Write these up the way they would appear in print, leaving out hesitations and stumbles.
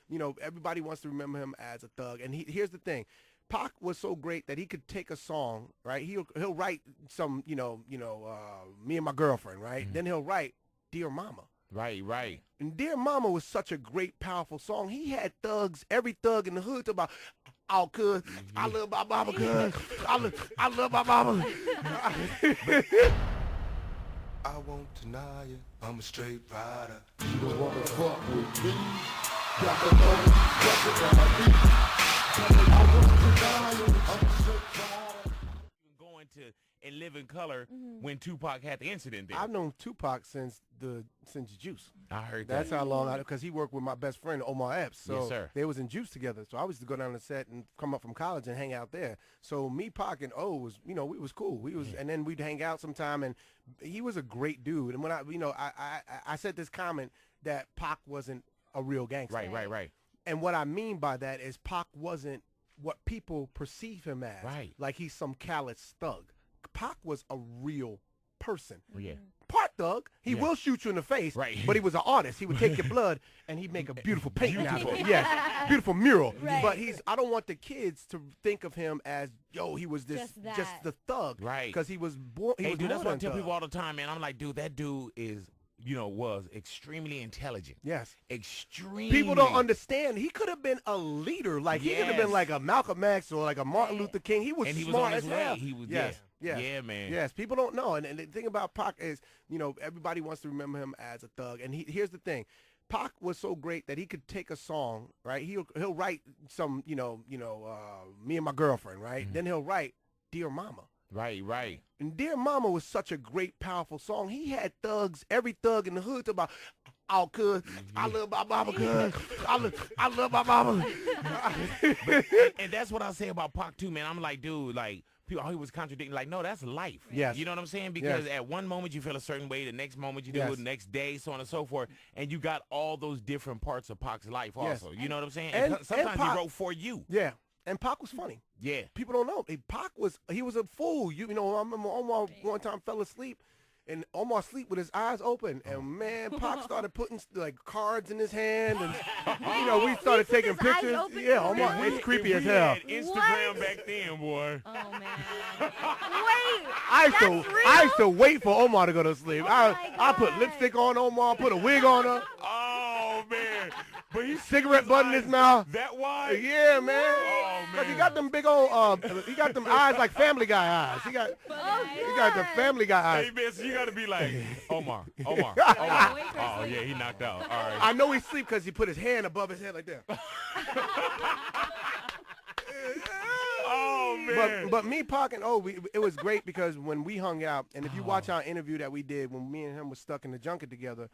you know, everybody wants to remember him as a thug. And here's the thing. Pac was so great that he could take a song, right? He'll write some, me and my girlfriend, right? Then he'll write Dear Mama. Right. And Dear Mama was such a great, powerful song. He had thugs, every thug in the hood talk about, oh, cuz, I love my mama, cuz. I love my mama. I won't deny it, I'm a straight rider. You don't wanna fuck with me. Got the money, got the money. I won't deny it, I'm a straight rider. Going to and live in color when Tupac had the incident there. I've known Tupac since Juice. I heard That's that. how long because he worked with my best friend Omar Epps. So Yes, sir. they was in Juice together. So I used to go down the set and come up from college and hang out there. So me, Pac, and O was, we was cool. We was, and then we'd hang out sometime. And he was a great dude. And when I said this comment that Pac wasn't a real gangster. Right. And what I mean by that is Pac wasn't what people perceive him as. Right. Like he's some callous thug. Pac was a real person. Yeah. Part thug. He will shoot you in the face. Right. But he was an artist. He would take your blood and he'd make a beautiful painting out of it. Yes. Beautiful mural. Right. But I don't want the kids to think of him as, he was this just the thug. Right. Because he was born. Hey, dude, that's what I tell people all the time, man. I'm like, dude, that dude is, was extremely intelligent. Yes. Extremely. People don't understand. He could have been a leader. Like he could have been like a Malcolm X or like a Martin Luther King. He was smart as hell. He was Yeah, man. Yes, people don't know. And the thing about Pac is, everybody wants to remember him as a thug. And here's the thing. Pac was so great that he could take a song, right? He'll write some, me and my girlfriend, right? Then he'll write Dear Mama. Right. And Dear Mama was such a great, powerful song. He had thugs, every thug in the hood talk about, oh, cuz, I love my mama, cuz. I love my mama. and that's what I say about Pac too, man. I'm like, dude, like, people always was contradicting, like, no, that's life. Yes. You know what I'm saying? Because at one moment you feel a certain way, the next moment you do it, the next day, so on and so forth. And you got all those different parts of Pac's life also. You know what I'm saying? And sometimes he wrote for you. Yeah. And Pac was funny. Yeah. People don't know. Pac was a fool. I remember Omar one time fell asleep, and Omar sleep with his eyes open. And man, Pac started putting like cards in his hand, and we started taking pictures. Yeah, Omar, it's creepy as hell. Had Instagram back then, boy. Oh man. Wait. I used to wait for Omar to go to sleep. I put lipstick on Omar, put a wig on her. Oh man. But he's cigarette butt in his mouth. That wide? Yeah, man. Oh, man. Cause he got them big old, he got them eyes like Family Guy eyes. He got the Family Guy eyes. Hey, man, so you got to be like, Omar. Oh, yeah, he knocked out. All right. I know he sleep because he put his hand above his head like that. Oh, man. But me, Pac, and it was great because when we hung out, and if you watch our interview that we did when me and him was stuck in the junket together,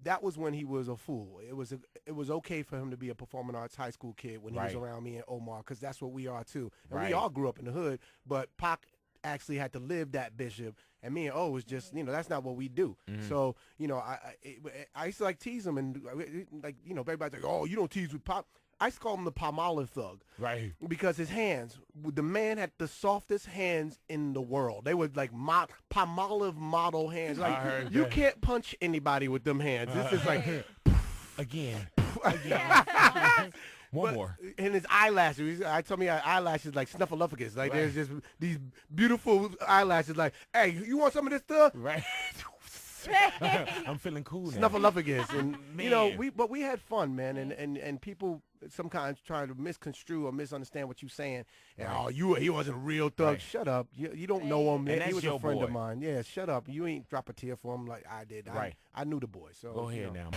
that was when he was a fool. It was okay for him to be a performing arts high school kid when he was around me and Omar, because that's what we are too. And we all grew up in the hood, but Pac actually had to live that bishop, and me and O was just, that's not what we do. So, I used to like tease him, and like, everybody's like, oh, you don't tease with Pac. I used to call him the Palmolive Thug. Right. Because his hands, the man had the softest hands in the world. They were like Palmolive model hands. Like, you can't punch anybody with them hands. This is like... Again. One more. And his eyelashes, I told me eyelashes like snuffleupagus. Like there's just these beautiful eyelashes like, hey, you want some of this stuff? Right. I'm feeling cool now. Snuffleupagus. And, but we had fun, man. And people sometimes try to misconstrue or misunderstand what you're saying. And, he wasn't a real thug. Right. Shut up. You don't know him, man. And He was a friend boy. of mine. Yeah, shut up. You ain't drop a tear for him like I did. Right. I knew the boy. So go ahead now.